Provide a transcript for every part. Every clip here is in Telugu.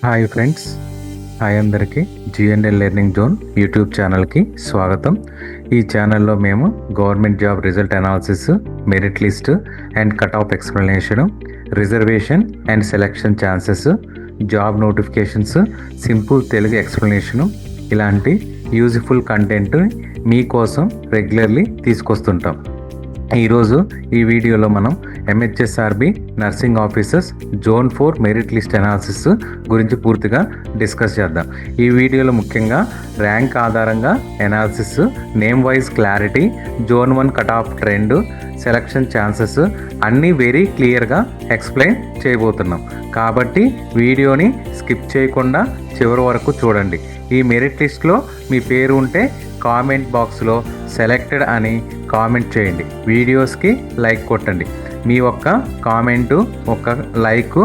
హాయ్ ఫ్రెండ్స్, హాయ్ అందరికీ. జిఎన్ఎల్ లెర్నింగ్ జోన్ యూట్యూబ్ ఛానల్కి స్వాగతం. ఈ ఛానల్లో మేము government job result analysis, merit list and cut off explanation, reservation and selection chances, job notifications, simple Telugu explanation ఇలాంటి యూజ్ఫుల్ కంటెంట్ మీకోసం రెగ్యులర్లీ తీసుకొస్తుంటాం. ఈరోజు ఈ వీడియోలో మనం MHSRB nursing officers zone 4 merit list analysis గురించి పూర్తిగా డిస్కస్ చేద్దాం. ఈ వీడియోలో ముఖ్యంగా ర్యాంక్ ఆధారంగా analysis, name wise clarity, zone 1 cut off trend, selection chances అన్నీ వెరీ క్లియర్గా ఎక్స్ప్లెయిన్ చేయబోతున్నాం. కాబట్టి వీడియోని స్కిప్ చేయకుండా చివరి వరకు చూడండి. ఈ మెరిట్ లిస్ట్లో మీ పేరు ఉంటే కామెంట్ బాక్స్లో సెలెక్టెడ్ అని కామెంట్ చేయండి. వీడియోస్కి లైక్ కొట్టండి. మీ ఒక్క కామెంటు, ఒక లైక్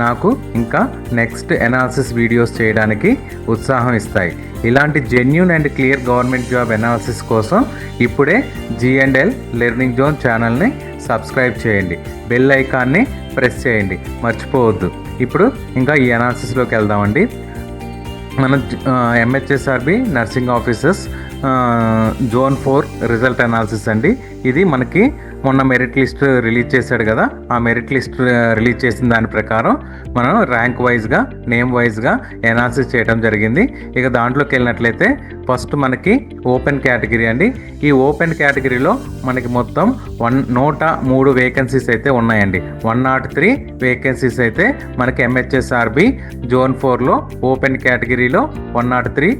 నాకు ఇంకా నెక్స్ట్ అనాలిసిస్ వీడియోస్ చేయడానికి ఉత్సాహం ఇస్తాయి. ఇలాంటి genuine and clear government job analysis కోసం ఇప్పుడే జిఎన్ఎల్ లెర్నింగ్ జోన్ ఛానల్ని సబ్స్క్రైబ్ చేయండి. బెల్ ఐకాన్ని ప్రెస్ చేయండి, మర్చిపోవద్దు. ఇప్పుడు ఇంకా ఈ అనాలిసిస్లోకి వెళ్దామండి. మనం MHSRB nursing officers zone 4 result analysis అండి. ఇది మనకి మొన్న మెరిట్ లిస్ట్ రిలీజ్ చేశాడు కదా, ఆ మెరిట్ లిస్ట్ రిలీజ్ చేసిన దాని ప్రకారం మనం ర్యాంక్ వైజ్గా, నేమ్ వైజ్గా అనాలిసిస్ చేయడం జరిగింది. ఇక దాంట్లోకి వెళ్ళినట్లయితే ఫస్ట్ మనకి ఓపెన్ కేటగిరీ అండి. ఈ ఓపెన్ కేటగిరీలో మనకి మొత్తం 103 వేకెన్సీస్ అయితే ఉన్నాయండి. 103 వేకెన్సీస్ అయితే మనకి ఎంహెచ్ఎస్ఆర్బి జోన్ 4లో ఓపెన్ కేటగిరీలో 103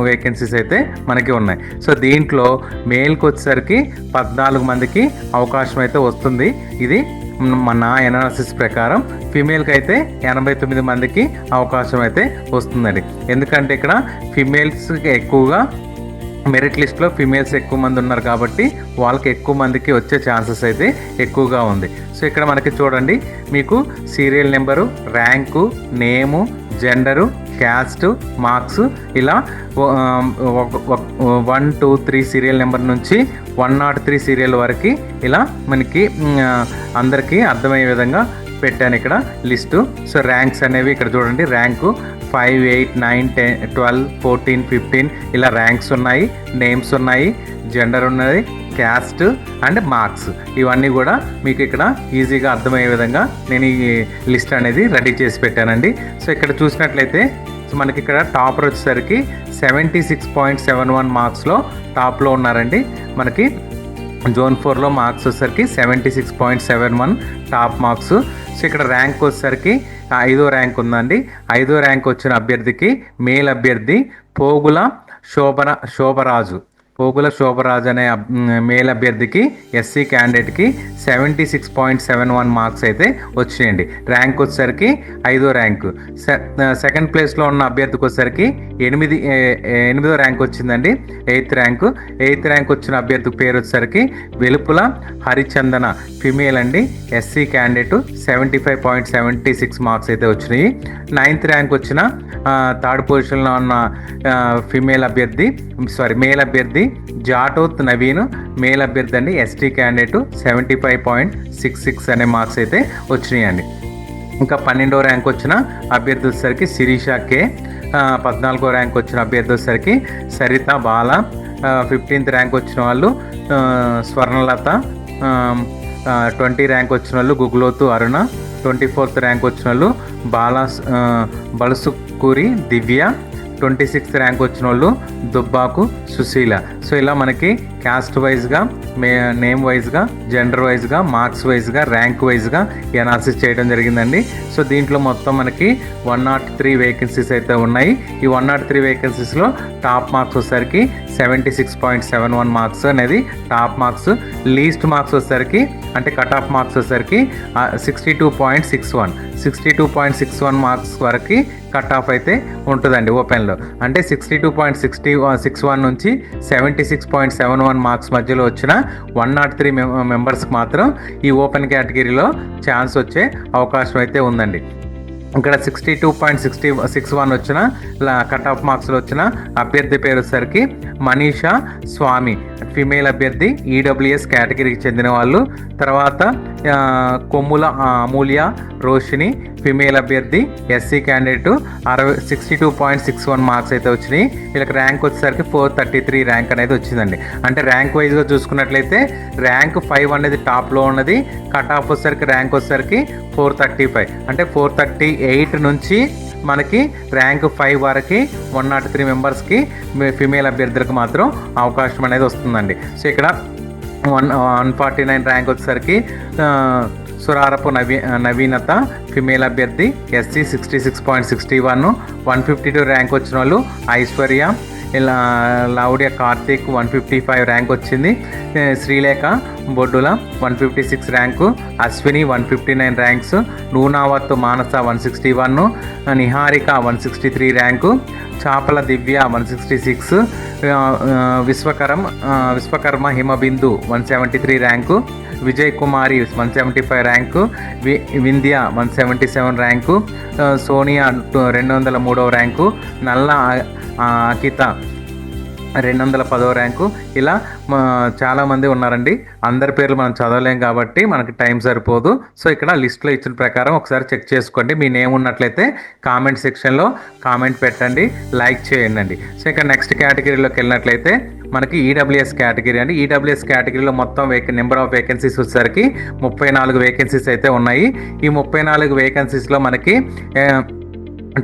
వేకెన్సీస్ అయితే మనకి ఉన్నాయి. సో దీంట్లో మేల్కి వచ్చేసరికి 14 మందికి అవకాశం అయితే వస్తుంది. ఇది మన అనాలిసిస్ ప్రకారం. ఫిమేల్కి అయితే 89 మందికి అవకాశం అయితే వస్తుందండి. ఎందుకంటే ఇక్కడ ఫిమేల్స్కి ఎక్కువగా మెరిట్ లిస్ట్లో ఫిమేల్స్ ఎక్కువ మంది ఉన్నారు కాబట్టి వాళ్ళకి ఎక్కువ మందికి వచ్చే ఛాన్సెస్ అయితే ఎక్కువగా ఉంది. సో ఇక్కడ మనకి చూడండి, మీకు సీరియల్ నెంబరు, ర్యాంకు, నేము, జెండరు, క్యాస్ట్, మార్క్స్ ఇలా 1, 2, 3 సీరియల్ నెంబర్ నుంచి 103 సీరియల్ వరకు ఇలా మనకి అందరికీ అర్థమయ్యే విధంగా పెట్టాను ఇక్కడ లిస్టు. సో ర్యాంక్స్ అనేవి ఇక్కడ చూడండి, ర్యాంకు 5, 8, 9, 10, 12, 14, 15 ఇలా ర్యాంక్స్ ఉన్నాయి, నేమ్స్ ఉన్నాయి, జెండర్ ఉన్నది, క్యాస్ట్ అండ్ మార్క్స్ ఇవన్నీ కూడా మీకు ఇక్కడ ఈజీగా అర్థమయ్యే విధంగా నేను ఈ లిస్ట్ అనేది రెడీ చేసి పెట్టానండి. సో ఇక్కడ చూసినట్లయితే మనకి ఇక్కడ టాపర్ వచ్చేసరికి 76.71 మార్క్స్లో టాప్లో ఉన్నారండి. మనకి జోన్ 4లో మార్క్స్ వచ్చేసరికి 76.71 టాప్ మార్క్స్. సో ఇక్కడ ర్యాంక్ వచ్చేసరికి 5వ ర్యాంక్ ఉందండి. 5వ ర్యాంక్ వచ్చిన అభ్యర్థికి మేల్ అభ్యర్థి పోగుల శోభరాజు అనే మేల్ అభ్యర్థికి, ఎస్సీ క్యాండిడేట్కి 76.71 మార్క్స్ అయితే వచ్చినాయండి. ర్యాంక్ వచ్చేసరికి 5వ ర్యాంకు. సెకండ్ ప్లేస్లో ఉన్న అభ్యర్థికి వచ్చేసరికి 8వ ర్యాంక్ వచ్చిందండి. 8th ర్యాంక్ వచ్చిన అభ్యర్థి పేరు వచ్చేసరికి వెలుపుల హరిచందన, ఫిమేల్ అండి, ఎస్సీ క్యాండిడేట్ 75.76 మార్క్స్ అయితే వచ్చినాయి. 9th ర్యాంక్ వచ్చిన థర్డ్ పొజిషన్లో ఉన్న మేల్ అభ్యర్థి జాటోత్ నవీన్, మేల్ అభ్యర్థి అండి, ఎస్టీ క్యాండిడేట్ 75.66 అనే మార్క్స్ అయితే వచ్చినాయండి. ఇంకా 12వ ర్యాంక్ వచ్చిన అభ్యర్థి వచ్చేసరికి శిరీష కే, 14వ ర్యాంక్ వచ్చిన అభ్యర్థి వచ్చేసరికి సరిత బాల, 15th ర్యాంక్ వచ్చిన వాళ్ళు స్వర్ణలత, 20 ర్యాంక్ వచ్చిన వాళ్ళు గుగ్లోతు అరుణ, 24th ర్యాంక్ వచ్చిన వాళ్ళు బలుసుకూరి దివ్య, 26th ర్యాంక్ వచ్చిన వాళ్ళు దుబ్బాకు సుశీల. సో ఇలా మనకి క్యాస్ట్ వైజ్గా, నేమ్ వైజ్గా, జెండర్ వైజ్గా, మార్క్స్ వైజ్గా, ర్యాంక్ వైజ్గా అనాలిసిస్ చేయడం జరిగిందండి. సో దీంట్లో మొత్తం మనకి 103 వేకెన్సీస్ అయితే ఉన్నాయి. ఈ 103 వేకెన్సీస్లో టాప్ మార్క్స్ వచ్చేసరికి 76.71 మార్క్స్ అనేది టాప్ మార్క్స్. లీస్ట్ మార్క్స్ వచ్చేసరికి అంటే కట్ ఆఫ్ మార్క్స్ వచ్చేసరికి 62.61 మార్క్స్ వరకు కట్ ఆఫ్ అయితే ఉంటుందండి ఓపెన్లో. అంటే 62.61 నుంచి 76.71 మార్క్స్ మధ్యలో వచ్చిన 103 మెంబర్స్కి మాత్రం ఈ ఓపెన్ కేటగిరీలో ఛాన్స్ వచ్చే అవకాశం అయితే ఉందండి. ఇక్కడ 62.61 వచ్చిన కట్ ఆఫ్ మార్క్స్లో వచ్చిన అభ్యర్థి పేరు వచ్చేసరికి మనీషా స్వామి, ఫిమేల్ అభ్యర్థి, ఈడబ్ల్యూఎస్ కేటగిరీకి చెందిన వాళ్ళు. తర్వాత కొమ్ముల అమూల్య రోషిని, ఫిమేల్ అభ్యర్థి ఎస్సీ క్యాండిడేట్ 62.61 మార్క్స్ అయితే వచ్చినాయి. వీళ్ళకి ర్యాంక్ వచ్చేసరికి 433 ర్యాంక్ అనేది వచ్చిందండి. అంటే ర్యాంక్ వైజ్గా చూసుకున్నట్లయితే ర్యాంక్ 5 అనేది టాప్లో ఉన్నది. కట్ ఆఫ్ వచ్చేసరికి ర్యాంక్ వచ్చేసరికి 435, అంటే 438 నుంచి మనకి ర్యాంక్ 5 వరకు 103 మెంబర్స్కి ఫిమేల్ అభ్యర్థులకు మాత్రం అవకాశం అనేది వస్తుందండి. సో ఇక్కడ 149 ర్యాంక్ వచ్చేసరికి సురారపు నవీనత ఫిమేల్ అభ్యర్థి ఎస్సీ 66.61, 152 ర్యాంక్ వచ్చిన వాళ్ళు ఐశ్వర్య, ఇలా లౌడియా కార్తీక్ 155 ర్యాంక్ వచ్చింది. Sreelekha Boddula 156 rank, Ashwini 159 ranks, Nunavath Manasa 161, Niharika 163 rank, Chapala Divya 166, Vishwakarma Himabindu 173 rank, Vijay Kumari 175 rank, Vindhya 177 rank, Sonia 203వ ర్యాంకు, నల్ల అకిత 210వ ర్యాంకు. ఇలా చాలామంది ఉన్నారండి. అందరి పేర్లు మనం చదవలేం కాబట్టి మనకి టైం సరిపోదు. సో ఇక్కడ లిస్ట్లో ఇచ్చిన ప్రకారం ఒకసారి చెక్ చేసుకోండి. మీ నేమ్ ఉన్నట్లయితే కామెంట్ సెక్షన్లో కామెంట్ పెట్టండి, లైక్ చేయండి. సో ఇక్కడ నెక్స్ట్ కేటగిరీలోకి వెళ్ళినట్లయితే మనకి ఈడబ్ల్యూఎస్ కేటగిరీ అండి. ఈడబ్ల్యూఎస్ కేటగిరీలో మొత్తం నెంబర్ ఆఫ్ వేకెన్సీస్ వచ్చేసరికి 34 వేకెన్సీస్ అయితే ఉన్నాయి. ఈ 34 వేకెన్సీస్లో మనకి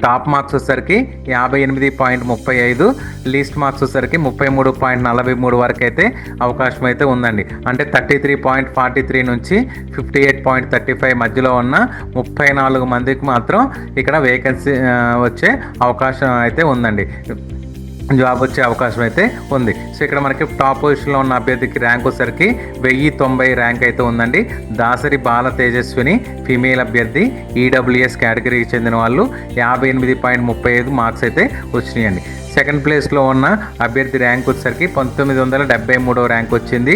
టాప్ మార్క్స్ వచ్చేసరికి 58.35, లీస్ట్ మార్క్స్ వచ్చేసరికి 33.43 వరకు అయితే అవకాశం అయితే ఉందండి. అంటే 33.43 నుంచి 58.35 మధ్యలో ఉన్న 34 మందికి మాత్రం ఇక్కడ వేకెన్సీ వచ్చే అవకాశం అయితే ఉందండి, జాబ్ వచ్చే అవకాశం అయితే ఉంది. సో ఇక్కడ మనకి టాప్ పొజిషన్లో ఉన్న అభ్యర్థికి ర్యాంక్ వచ్చేసరికి 1090 ర్యాంక్ అయితే ఉందండి. దాసరి బాల తేజస్విని ఫీమేల్ అభ్యర్థి ఈడబ్ల్యూఎస్ కేటగిరీకి చెందిన వాళ్ళు 58.35 మార్క్స్ అయితే వచ్చినాయండి. సెకండ్ ప్లేస్లో ఉన్న అభ్యర్థి ర్యాంక్ వచ్చేసరికి 1973వ ర్యాంక్ వచ్చింది.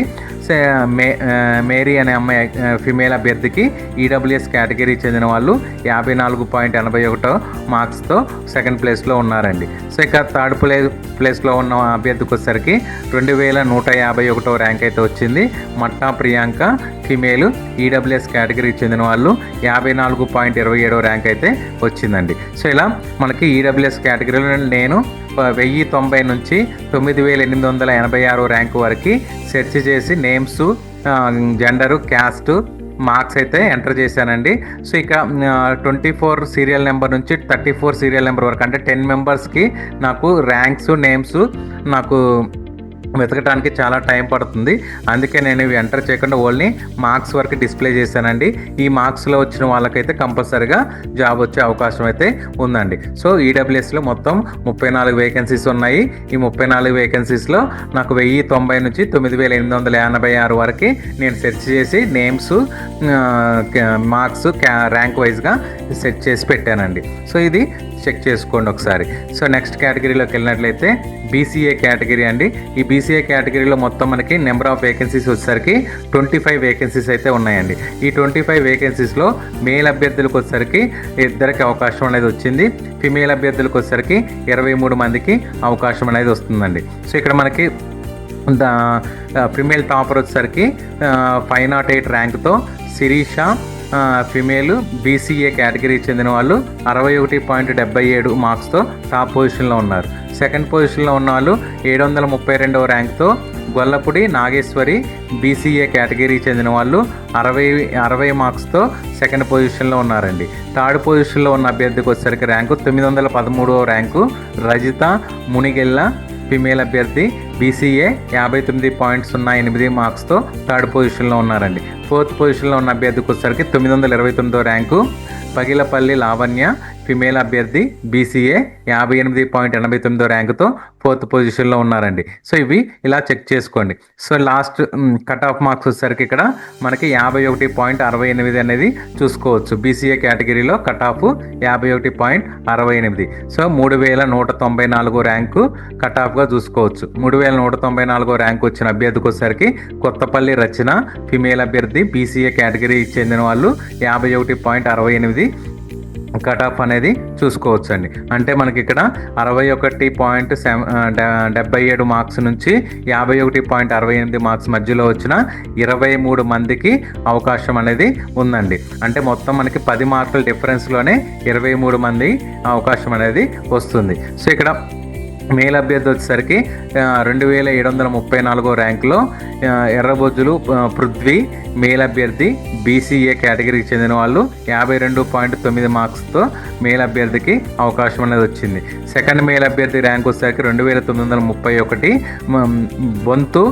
మేరీ అనే అమ్మాయి ఫిమేల్ అభ్యర్థికి ఈడబ్ల్యూఎస్ కేటగిరీకి చెందిన వాళ్ళు 54.81 మార్క్స్తో సెకండ్ ప్లేస్లో ఉన్నారండి. సో ఇక థర్డ్ ప్లేస్లో ఉన్న అభ్యర్థికి వచ్చేసరికి 2151వ ర్యాంక్ అయితే వచ్చింది. మట్టా ప్రియాంక ఫిమేల్ ఈడబ్ల్యూఎస్ కేటగిరీకి చెందిన వాళ్ళు 54.27వ ర్యాంక్ అయితే వచ్చిందండి. సో ఇలా మనకి ఈడబ్ల్యూఎస్ కేటగిరీలో నేను 1090 నుంచి 9886 ర్యాంకు వరకు సెర్చ్ చేసి నేమ్స్, జెండరు, క్యాస్ట్, మార్క్స్ అయితే ఎంటర్ చేశానండి. సో ఇక 24 సీరియల్ నెంబర్ నుంచి 34 సీరియల్ నెంబర్ వరకు, అంటే 10 మెంబర్స్కి నాకు ర్యాంక్స్, నేమ్స్ నాకు వెతకడానికి చాలా టైం పడుతుంది. అందుకే నేను ఇవి ఎంటర్ చేయకుండా ఓన్లీ మార్క్స్ వరకు డిస్ప్లే చేశానండి. ఈ మార్క్స్లో వచ్చిన వాళ్ళకైతే కంపల్సరీగా జాబ్ వచ్చే అవకాశం అయితే ఉందండి. సో ఈడబ్ల్యూఎస్లో మొత్తం 34 వేకెన్సీస్ ఉన్నాయి. ఈ 34 వేకెన్సీస్లో నాకు 1090 నుంచి 9886 వరకు నేను సెర్చ్ చేసి నేమ్స్, మార్క్స్, ర్యాంక్ వైజ్గా సెట్ చేసి పెట్టానండి. సో ఇది చెక్ చేసుకోండి ఒకసారి. సో నెక్స్ట్ కేటగిరీలోకి వెళ్ళినట్లయితే బీసీఏ కేటగిరీ అండి. ఈ బీసీఏ కేటగిరీలో మొత్తం మనకి నెంబర్ ఆఫ్ వేకెన్సీస్ వచ్చేసరికి 25 వేకెన్సీస్ అయితే ఉన్నాయండి. ఈ 25 వేకెన్సీస్లో మేల్ అభ్యర్థులకు వచ్చేసరికి 2 అవకాశం అనేది వచ్చింది. ఫిమేల్ అభ్యర్థులకు వచ్చేసరికి 23 మందికి అవకాశం అనేది వస్తుందండి. సో ఇక్కడ మనకి ఫిమేల్ టాపర్ వచ్చేసరికి 508 ర్యాంక్తో శిరీష ఫిమేల్ బీసీఏ కేటగిరీకి చెందిన వాళ్ళు 61.77 మార్క్స్తో టాప్ పొజిషన్లో ఉన్నారు. సెకండ్ పొజిషన్లో ఉన్న వాళ్ళు 732వ ర్యాంక్తో గొల్లపూడి నాగేశ్వరి బీసీఏ కేటగిరీకి చెందిన వాళ్ళు 60 మార్క్స్తో సెకండ్ పొజిషన్లో ఉన్నారండి. థర్డ్ పొజిషన్లో ఉన్న అభ్యర్థికి వచ్చేసరికి ర్యాంకు 913వ ర్యాంకు రజిత మునిగెల్ల ఫిమేల్ అభ్యర్థి బీసీఏ 59.08 మార్క్స్తో థర్డ్ పొజిషన్లో ఉన్నారండి. ఫోర్త్ పొజిషన్లో ఉన్న అభ్యర్థికి వచ్చేసరికి 929వ ర్యాంకు పగిలపల్లి లావణ్య ఫిమేల్ అభ్యర్థి బీసీఏ 58.89 ర్యాంకుతో ఫోర్త్ పొజిషన్లో ఉన్నారండి. సో ఇవి ఇలా చెక్ చేసుకోండి. So last cut off marks వచ్చేసరికి ఇక్కడ మనకి 51.68 అనేది చూసుకోవచ్చు. బీసీఏ కేటగిరీలో cut off 51.68. So 3194 rank cut ఆఫ్గా చూసుకోవచ్చు. 3194 ర్యాంకు వచ్చిన అభ్యర్థికి వచ్చేసరికి కొత్తపల్లి రచన ఫిమేల్ అభ్యర్థి బీసీఏ కేటగిరీకి చెందిన వాళ్ళు 51.68 కట్ ఆఫ్ అనేది చూసుకోవచ్చు అండి. అంటే మనకి ఇక్కడ 61.77 మార్క్స్ నుంచి 51.68 మార్క్స్ మధ్యలో వచ్చిన 23 మందికి అవకాశం అనేది ఉందండి. అంటే మొత్తం మనకి 10 మార్కుల డిఫరెన్స్లోనే 23 మంది అవకాశం అనేది వస్తుంది. సో ఇక్కడ మేల్ అభ్యర్థి వచ్చేసరికి 2734 ర్యాంకులో ఎర్రబొజ్జులు పృథ్వీ మేల్ అభ్యర్థి BCA కేటగిరీకి చెందిన వాళ్ళు 52.9 మార్క్స్తో మేల్ అభ్యర్థికి అవకాశం అనేది వచ్చింది. సెకండ్ మేల్ అభ్యర్థి ర్యాంక్ వచ్చేసరికి 2931. బొంతు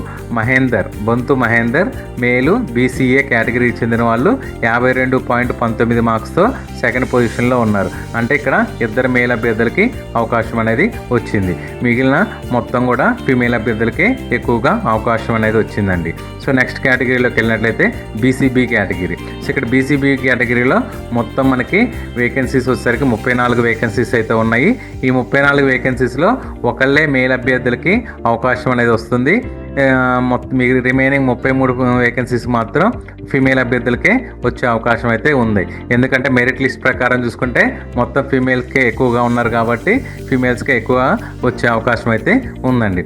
మహేందర్ మేలు BCA కేటగిరీకి చెందిన వాళ్ళు 52.19 మార్క్స్తో సెకండ్ పొజిషన్లో ఉన్నారు. అంటే ఇక్కడ ఇద్దరు మేల్ అభ్యర్థులకి అవకాశం అనేది వచ్చింది. మిగిలిన మొత్తం కూడా ఫీమేల్ అభ్యర్థులకే ఎక్కువగా అవకాశం అనేది వచ్చిందండి. సో నెక్స్ట్ కేటగిరీలోకి వెళ్ళినట్లయితే BCB కేటగిరీ. సో ఇక్కడ BCB కేటగిరీలో మొత్తం మనకి వేకెన్సీస్ వచ్చేసరికి 34 వేకెన్సీస్ అయితే ఉన్నాయి. ఈ 34 వేకెన్సీస్లో ఒకళ్ళే మేల్ అభ్యర్థులకి అవకాశం అనేది వస్తుంది. రిమైనింగ్ 33 వేకెన్సీస్ మాత్రం ఫీమేల్ అభ్యర్థులకే వచ్చే అవకాశం అయితే ఉంది. ఎందుకంటే మెరిట్ లిస్ట్ ప్రకారం చూసుకుంటే మొత్తం ఫీమేల్స్కే ఎక్కువగా ఉన్నారు కాబట్టి ఫీమేల్స్కే ఎక్కువ వచ్చే అవకాశం అయితే ఉందండి.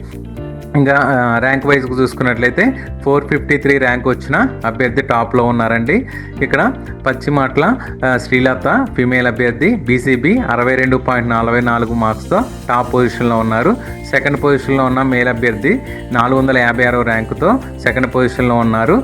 ఇంకా ర్యాంక్ వైజ్ చూసుకున్నట్లయితే 453 ర్యాంక్ వచ్చిన అభ్యర్థి టాప్లో ఉన్నారండి. ఇక్కడ పశ్చిమాట్ల శ్రీలత ఫీమేల్ అభ్యర్థి BCB 62.44 మార్క్స్తో టాప్ పొజిషన్లో ఉన్నారు. సెకండ్ పొజిషన్లో ఉన్న మేల్ అభ్యర్థి 456 ర్యాంకుతో సెకండ్ పొజిషన్లో ఉన్నారు.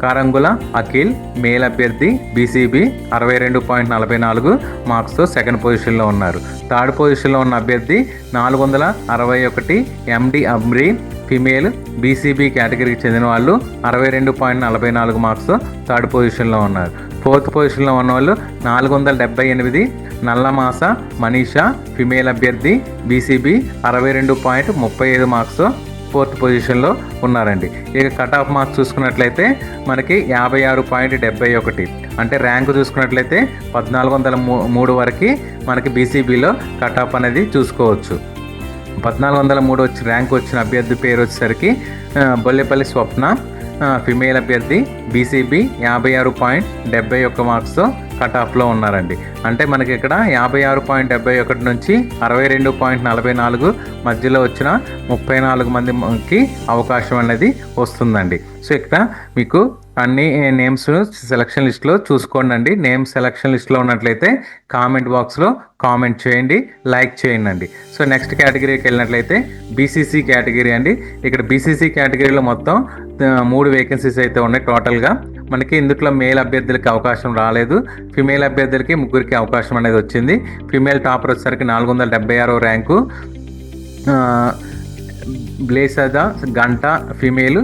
కారంగుల అఖిల్ మేల్ అభ్యర్థి BCB 62.44 మార్క్స్తో సెకండ్ పొజిషన్లో ఉన్నారు. థర్డ్ పొజిషన్లో ఉన్న అభ్యర్థి 461 MD అమ్రీ ఫీమేల్ BCB కేటగిరీకి చెందిన వాళ్ళు 62.44 మార్క్స్తో థర్డ్ పొజిషన్లో ఉన్నారు. ఫోర్త్ పొజిషన్లో ఉన్న వాళ్ళు 478 నల్లమాస మనీషా ఫీమేల్ అభ్యర్థి BCB 62.35 మార్క్స్తో ఫోర్త్ పొజిషన్లో ఉన్నారండి. ఇక కట్ ఆఫ్ మార్క్స్ చూసుకున్నట్లయితే మనకి 56.71. అంటే ర్యాంకు చూసుకున్నట్లయితే 1403 వరకు మనకి BCBలో కట్ ఆఫ్ అనేది చూసుకోవచ్చు. 1403 వచ్చి ర్యాంక్ వచ్చిన అభ్యర్థి పేరు వచ్చేసరికి బొల్లెపల్లి స్వప్న ఫిమేల్ అభ్యర్థి BCB 56.71 మార్క్స్తో కట్ ఆఫ్లో ఉన్నారండి. అంటే మనకి ఇక్కడ 56.71 నుంచి 62.44 మధ్యలో వచ్చిన 34 మందికి అవకాశం అనేది వస్తుందండి. సో ఇక్కడ మీకు అన్ని నేమ్స్ సెలక్షన్ లిస్ట్లో చూసుకోండి. నేమ్ సెలక్షన్ లిస్ట్లో ఉన్నట్లయితే కామెంట్ బాక్స్లో కామెంట్ చేయండి, లైక్ చేయండి. సో నెక్స్ట్ కేటగిరీకి వెళ్ళినట్లయితే BCC కేటగిరీ అండి. ఇక్కడ BCC కేటగిరీలో మొత్తం 3 వేకెన్సీస్ అయితే ఉన్నాయి టోటల్గా. మనకి ఇందులో మేల్ అభ్యర్థులకి అవకాశం రాలేదు. ఫిమేల్ అభ్యర్థులకి 3కి అవకాశం అనేది వచ్చింది. ఫిమేల్ టాపర్ వచ్చేసరికి 476 ర్యాంకు. బ్లేసదా గంట ఫిమేల్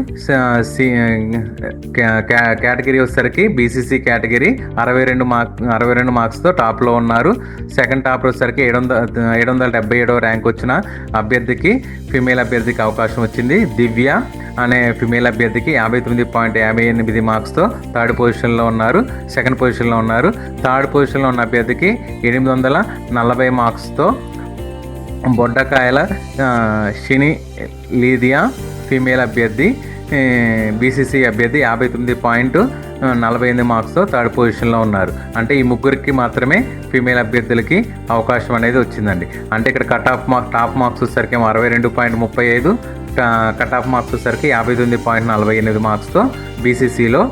కేటగిరీ వచ్చేసరికి BCC కేటగిరీ 62 మార్క్స్తో టాప్లో ఉన్నారు. సెకండ్ టాపర్ వచ్చేసరికి 777 ర్యాంక్ వచ్చిన అభ్యర్థికి ఫిమేల్ అభ్యర్థికి అవకాశం వచ్చింది. దివ్య అనే ఫిమేల్ అభ్యర్థికి 59.58 మార్క్స్తో థర్డ్ పొజిషన్లో ఉన్నారు. సెకండ్ పొజిషన్లో ఉన్నారు. థర్డ్ పొజిషన్లో ఉన్న అభ్యర్థికి 840 మార్క్స్తో బొడ్డకాయల షిని లీదియా ఫీమేల్ అభ్యర్థి BCC అభ్యర్థి 59.48 మార్క్స్తో థర్డ్ పొజిషన్లో ఉన్నారు. అంటే ఈ ముగ్గురికి మాత్రమే ఫీమేల్ అభ్యర్థులకి అవకాశం అనేది వచ్చిందండి. అంటే ఇక్కడ టాప్ మార్క్స్ వచ్చేసరికి 62.35, కట్ ఆఫ్ మార్క్స్ వచ్చేసరికి 59.48 మార్క్స్తో BCCలో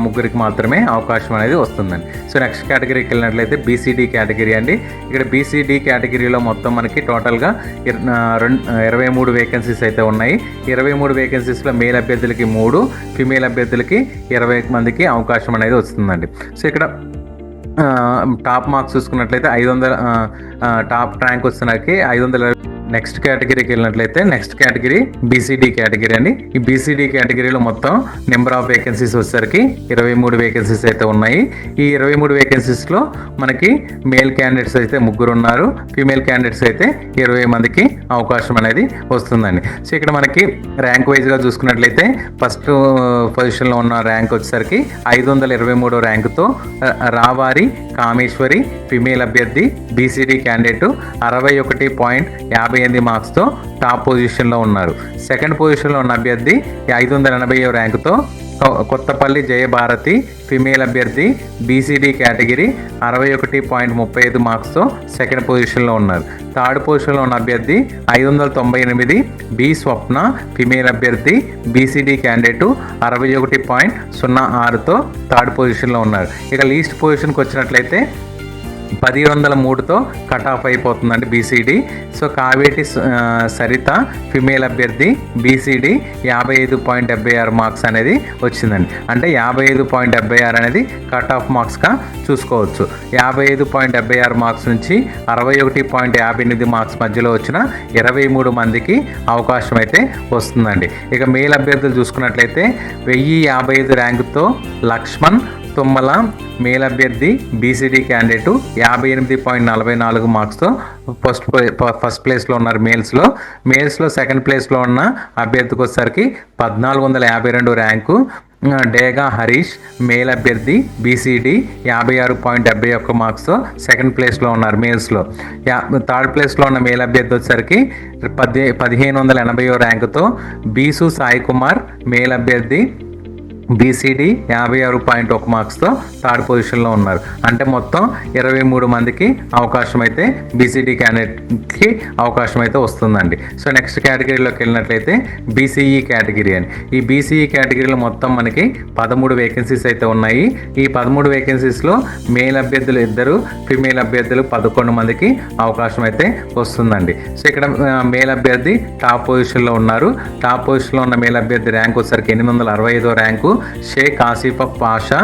ముగ్గురికి మాత్రమే అవకాశం అనేది వస్తుందండి. సో నెక్స్ట్ కేటగిరీకి వెళ్ళినట్లయితే BCD కేటగిరీ అండి. ఇక్కడ BCD కేటగిరీలో మొత్తం మనకి టోటల్గా 23 వేకెన్సీస్ అయితే ఉన్నాయి. 23 వేకెన్సీస్లో మేల్ అభ్యర్థులకి 3, ఫిమేల్ అభ్యర్థులకి 20 మందికి అవకాశం అనేది వస్తుందండి. సో ఇక్కడ టాప్ మార్క్స్ చూసుకున్నట్లయితే 500 టాప్ ర్యాంక్ వస్తున్నకి 500. నెక్స్ట్ కేటగిరీకి వెళ్ళినట్లయితే నెక్స్ట్ కేటగిరీ BCD కేటగిరీ అండి. ఈ BCD కేటగిరీలో మొత్తం నెంబర్ ఆఫ్ వేకెన్సీస్ వచ్చేసరికి 23 వేకెన్సీస్ అయితే ఉన్నాయి. ఈ 23 వేకెన్సీస్లో మనకి మేల్ క్యాండిడేట్స్ అయితే 3 ఉన్నారు. ఫీమేల్ క్యాండిడేట్స్ అయితే 20 మందికి అవకాశం అనేది వస్తుందండి. సో ఇక్కడ మనకి ర్యాంక్ వైజ్గా చూసుకున్నట్లయితే ఫస్ట్ పొజిషన్లో ఉన్న ర్యాంక్ వచ్చేసరికి 523 ర్యాంకుతో రావారి కామేశ్వరి ఫీమేల్ అభ్యర్థి BCD క్యాండిడేట్ 61.58 మార్క్స్తో టాప్ పొజిషన్లో ఉన్నారు. సెకండ్ పొజిషన్లో ఉన్న అభ్యర్థి 580 ర్యాంకుతో కొత్తపల్లి జయభారతి ఫిమేల్ అభ్యర్థి బీసీడీ కేటగిరీ 61.35 మార్క్స్తో సెకండ్ పొజిషన్లో ఉన్నారు. థర్డ్ పొజిషన్లో ఉన్న అభ్యర్థి 598 బి స్వప్న ఫిమేల్ అభ్యర్థి బీసీడీ క్యాండిడేటు 61.06తో థర్డ్ పొజిషన్లో ఉన్నారు. ఇక లీస్ట్ పొజిషన్కి వచ్చినట్లయితే 1703తో కట్ ఆఫ్ అయిపోతుందండి BCD. So Kaveti Saritha female అభ్యర్థి బీసీడీ 55.76 మార్క్స్ అనేది వచ్చిందండి. అంటే 55.76 అనేది కట్ ఆఫ్ మార్క్స్గా చూసుకోవచ్చు. 55.76 మార్క్స్ నుంచి 61.58 మార్క్స్ మధ్యలో వచ్చిన 23 మందికి అవకాశం అయితే వస్తుందండి. ఇక మేల్ అభ్యర్థులు చూసుకున్నట్లయితే 1055 ర్యాంకుతో లక్ష్మణ్ తుమ్మల మేల్ అభ్యర్థి బీసీడీ క్యాండిడేటు 58.44 మార్క్స్తో ఫస్ట్ ప్లేస్లో ఉన్నారు. మేల్స్లో సెకండ్ ప్లేస్లో ఉన్న అభ్యర్థికి వచ్చేసరికి 1452 ర్యాంకు. డేగా హరీష్ మేల్ అభ్యర్థి బీసీడీ 56.71 మార్క్స్తో సెకండ్ ప్లేస్లో ఉన్నారు మేల్స్లో. థర్డ్ ప్లేస్లో ఉన్న మేల్ అభ్యర్థి వచ్చేసరికి 1580 ర్యాంకుతో బీసు సాయి కుమార్ మేల్ అభ్యర్థి బీసీడీ 56.1 మార్క్స్తో థర్డ్ పొజిషన్లో ఉన్నారు. అంటే మొత్తం 23 మందికి అవకాశం అయితే బీసీడీ క్యాండిడేట్కి అవకాశం అయితే వస్తుందండి. సో నెక్స్ట్ కేటగిరీలోకి వెళ్ళినట్లయితే బీసీఈ కేటగిరీ అని. ఈ బీసీఈ కేటగిరీలో మొత్తం మనకి 13 వేకెన్సీస్ అయితే ఉన్నాయి. ఈ 13 వేకెన్సీస్లో మేల్ అభ్యర్థులు 2, ఫిమేల్ అభ్యర్థులు 11 మందికి అవకాశం అయితే వస్తుందండి. సో ఇక్కడ మేల్ అభ్యర్థి టాప్ పొజిషన్లో ఉన్నారు. టాప్ పొజిషన్లో ఉన్న మేల్ అభ్యర్థి ర్యాంక్ వచ్చేసరికి 865 ర్యాంకు. షేక్ ఆసిఫ్ పాషా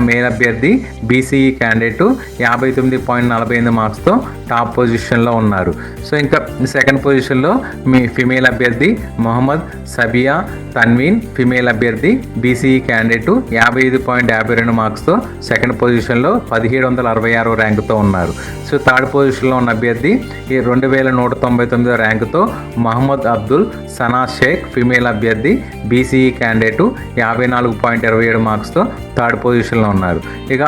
మేల్ అభ్యర్థి బీసీఈ క్యాండిడేటు 59.48 మార్క్స్తో టాప్ పొజిషన్లో ఉన్నారు. సో ఇంకా సెకండ్ పొజిషన్లో మీ ఫిమేల్ అభ్యర్థి మొహమ్మద్ సబియా తన్వీన్ ఫిమేల్ అభ్యర్థి బీసీఈ క్యాండిడేటు 55.52 మార్క్స్తో సెకండ్ పొజిషన్లో 1766 ర్యాంకుతో ఉన్నారు. సో థర్డ్ పొజిషన్లో ఉన్న అభ్యర్థి 2199 ర్యాంకుతో మహమ్మద్ అబ్దుల్ సనా షేక్ ఫిమేల్ అభ్యర్థి బీసీఈ క్యాండిడేటు 54.27 మార్క్స్తో థర్డ్ పొజిషన్లో ఉన్నారు. ఇక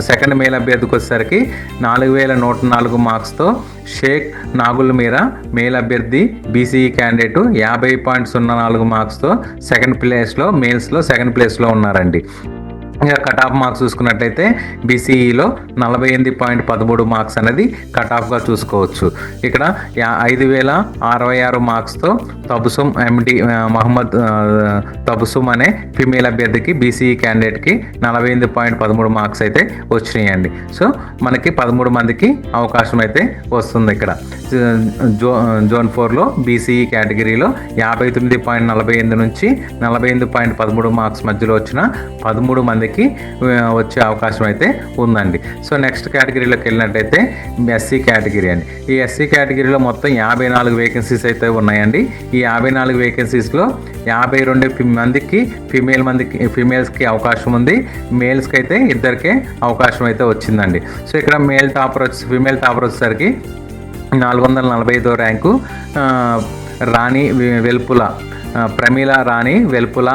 సెకండ్ మేల్ అభ్యర్థికి వచ్చేసరికి 4104 మార్క్స్తో షేక్ నాగుల్ మీరా మేల్ అభ్యర్థి బీసీఈ క్యాండిడేటు 50.04 మార్క్స్తో సెకండ్ ప్లేస్లో మేల్స్లో సెకండ్ ప్లేస్లో ఉన్నారండి. ఇంకా కట్ ఆఫ్ మార్క్స్ చూసుకున్నట్లయితే బీసీఈలో 48.13 మార్క్స్ అనేది కట్ ఆఫ్గా చూసుకోవచ్చు. ఇక్కడ 5066 మార్క్స్తో తబుసుమ్ ఎండి మహమ్మద్ తబుసుమ్ అనే ఫిమేల్ అభ్యర్థికి బీసీఈ క్యాండిడేట్కి 48.13 మార్క్స్ అయితే వచ్చినాయండి. సో మనకి 13 మందికి అవకాశం అయితే వస్తుంది. ఇక్కడ జోన్ 4లో బీసీఈ కేటగిరీలో 59.48 నుంచి 48.13 మార్క్స్ మధ్యలో వచ్చిన 13 మందికి వచ్చే అవకాశం అయితే ఉందండి. సో నెక్స్ట్ కేటగిరీలోకి వెళ్ళినట్టయితే ఎస్సీ కేటగిరీ అండి. ఈ ఎస్సీ కేటగిరీలో మొత్తం 54 వేకెన్సీస్ అయితే ఉన్నాయండి. ఈ 54 వేకెన్సీస్లో 52 మందికి ఫిమేల్స్కి అవకాశం ఉంది. మేల్స్కి అయితే 2కే అవకాశం అయితే వచ్చిందండి. సో ఇక్కడ ఫిమేల్ టాపర్ వచ్చేసరికి 445 ర్యాంకు రాణి వెల్పుల ప్రమీల రాణి వెల్పుల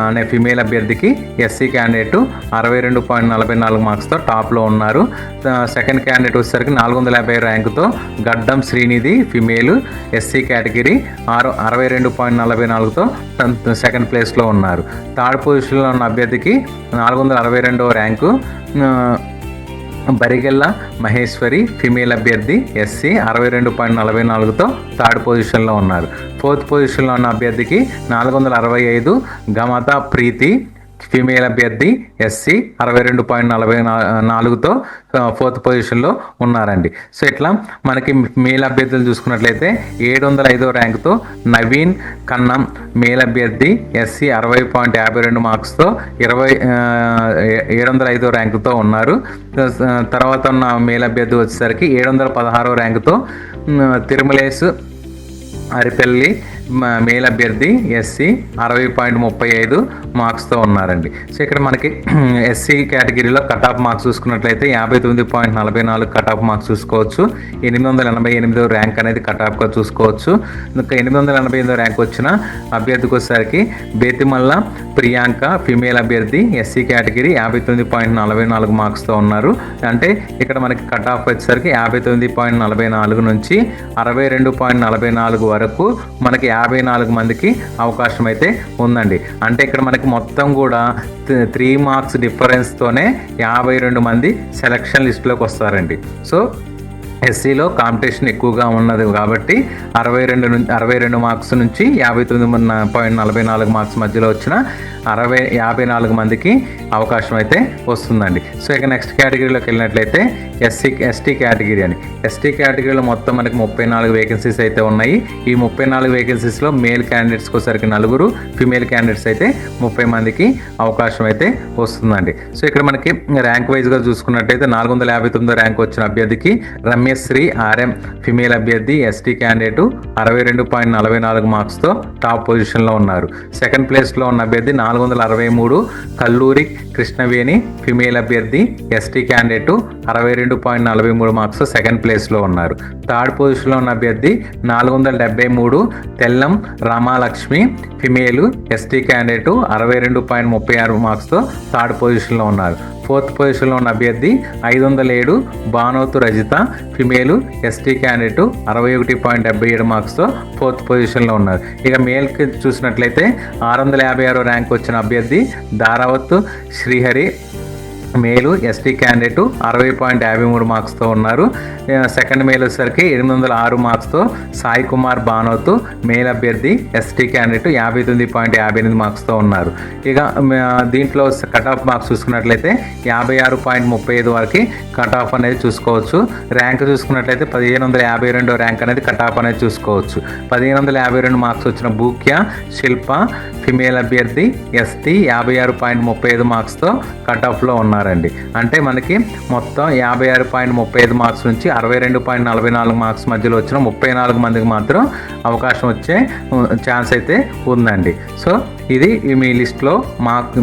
అనే ఫిమేల్ అభ్యర్థికి ఎస్సీ క్యాండిడేటు 62.44 మార్క్స్తో టాప్లో ఉన్నారు. సెకండ్ క్యాండిడేట్ వచ్చేసరికి 450 ర్యాంకుతో Gaddam Srinidhi female SC category 62.44తో సెకండ్ ప్లేస్లో ఉన్నారు. థర్డ్ పొజిషన్లో ఉన్న అభ్యర్థికి 462 ర్యాంకు బరిగెల్ల మహేశ్వరి ఫిమేల్ అభ్యర్థి ఎస్సీ 62.44తో థర్డ్ పొజిషన్లో ఉన్నారు. ఫోర్త్ పొజిషన్లో ఉన్న అభ్యర్థికి 465 గమత ప్రీతి ఫీమేల్ అభ్యర్థి ఎస్సీ 62.44తో ఫోర్త్ పొజిషన్లో ఉన్నారండి. సో ఇట్లా మనకి మేల్ అభ్యర్థులు చూసుకున్నట్లయితే 705 ర్యాంకుతో నవీన్ కన్నం మేల్ అభ్యర్థి ఎస్సీ 60.52 మార్క్స్తో 705 ర్యాంకుతో ఉన్నారు. తర్వాత ఉన్న మేల్ అభ్యర్థి వచ్చేసరికి 716 ర్యాంకుతో తిరుమలేశ్ అరిపల్లి మేల్ అభ్యర్థి ఎస్సీ 60.35 మార్క్స్తో ఉన్నారండి. సో ఇక్కడ మనకి ఎస్సీ కేటగిరీలో కట్ ఆఫ్ మార్క్స్ చూసుకున్నట్లయితే 59.44 కట్ ఆఫ్ మార్క్స్ చూసుకోవచ్చు. 888 ర్యాంక్ అనేది కట్ ఆఫ్గా చూసుకోవచ్చు. ఇంకా 888 ర్యాంక్ వచ్చిన అభ్యర్థికి వచ్చేసరికి బేతిమల్ల ప్రియాంక ఫిమేల్ అభ్యర్థి ఎస్సీ కేటగిరీ 59.44 మార్క్స్తో ఉన్నారు. అంటే ఇక్కడ మనకి కట్ ఆఫ్ వచ్చేసరికి 59.44 నుంచి 62.44 వరకు మనకి 54 మందికి అవకాశం అయితే ఉందండి. అంటే ఇక్కడ మనకి మొత్తం కూడా 3 మార్క్స్ డిఫరెన్స్తోనే 52 మంది సెలక్షన్ లిస్టులోకి వస్తారండి. సో ఎస్సీలో కాంపిటీషన్ ఎక్కువగా ఉన్నది కాబట్టి 62 మార్క్స్ నుంచి 59.44 మార్క్స్ మధ్యలో వచ్చిన 54 మందికి అవకాశం అయితే వస్తుందండి. సో ఇక నెక్స్ట్ కేటగిరీలోకి వెళ్ళినట్లయితే ఎస్టీ కేటగిరీ అని. ఎస్టీ కేటగిరీలో మొత్తం మనకి 34 వేకెన్సీస్ అయితే ఉన్నాయి. ఈ 34 వేకెన్సీస్లో మేల్ క్యాండిడేట్స్కి వచ్చేసరికి 4, ఫిమేల్ క్యాండిడేట్స్ అయితే 30 మందికి అవకాశం అయితే వస్తుందండి. సో ఇక్కడ మనకి ర్యాంక్ వైజ్గా చూసుకున్నట్లయితే 459 ర్యాంక్ వచ్చిన అభ్యర్థికి రమ్యశ్రీ ఆర్ఎం ఫిమేల్ అభ్యర్థి ఎస్టీ క్యాండిడేట్ 62.44 మార్క్స్తో టాప్ పొజిషన్లో ఉన్నారు. సెకండ్ ప్లేస్లో ఉన్న అభ్యర్థి 463 కల్లూరి కృష్ణవేణి ఫిమేల్ అభ్యర్థి ఎస్టీ క్యాండిడేట్ 62.43 మార్క్స్ సెకండ్ ప్లేస్లో ఉన్నారు. థర్డ్ పొజిషన్లో ఉన్న అభ్యర్థి 473 Tellam Ramalakshmi female ST candidate 62.36 మార్క్స్తో థర్డ్ పొజిషన్లో ఉన్నారు. ఫోర్త్ పొజిషన్లో ఉన్న అభ్యర్థి 507 Banothu Rajitha female ST candidate 61.77 మార్క్స్తో ఫోర్త్ పొజిషన్లో ఉన్నారు. ఇక మేల్కి చూసినట్లయితే 656 ర్యాంక్ వచ్చిన అభ్యర్థి దారావత్ శ్రీహరి మేలు ఎస్టీ క్యాండిడేట్ 60.53 మార్క్స్తో ఉన్నారు. సెకండ్ మేల్ వచ్చేసరికి 806 మార్క్స్తో సాయి కుమార్ బానోత్ మేల్ అభ్యర్థి ఎస్టీ క్యాండిడేట్ 59.58 మార్క్స్తో ఉన్నారు. ఇక దీంట్లో కట్ ఆఫ్ మార్క్స్ చూసుకున్నట్లయితే 56.35 వరకు కట్ ఆఫ్ అనేది చూసుకోవచ్చు. ర్యాంక్ చూసుకున్నట్లయితే 1552 ర్యాంక్ అనేది కట్ ఆఫ్ అనేది చూసుకోవచ్చు. 1552 మార్క్స్ వచ్చిన భూక్య శిల్ప ఫిమేల్ అభ్యర్థి ఎస్టీ 56.35 మార్క్స్తో కట్ ఆఫ్లో ఉన్నారండి. అంటే మనకి మొత్తం 56.35 మార్క్స్ నుంచి 62.44 మార్క్స్ మధ్యలో వచ్చిన 34 మందికి మాత్రం అవకాశం వచ్చే ఛాన్స్ అయితే ఉందండి. సో ఇది మీ లిస్ట్లో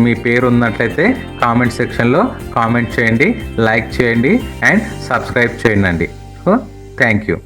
మీ పేరు ఉన్నట్లయితే కామెంట్ సెక్షన్లో కామెంట్ చేయండి, లైక్ చేయండి అండ్ సబ్స్క్రైబ్ చేయండి. So thank you.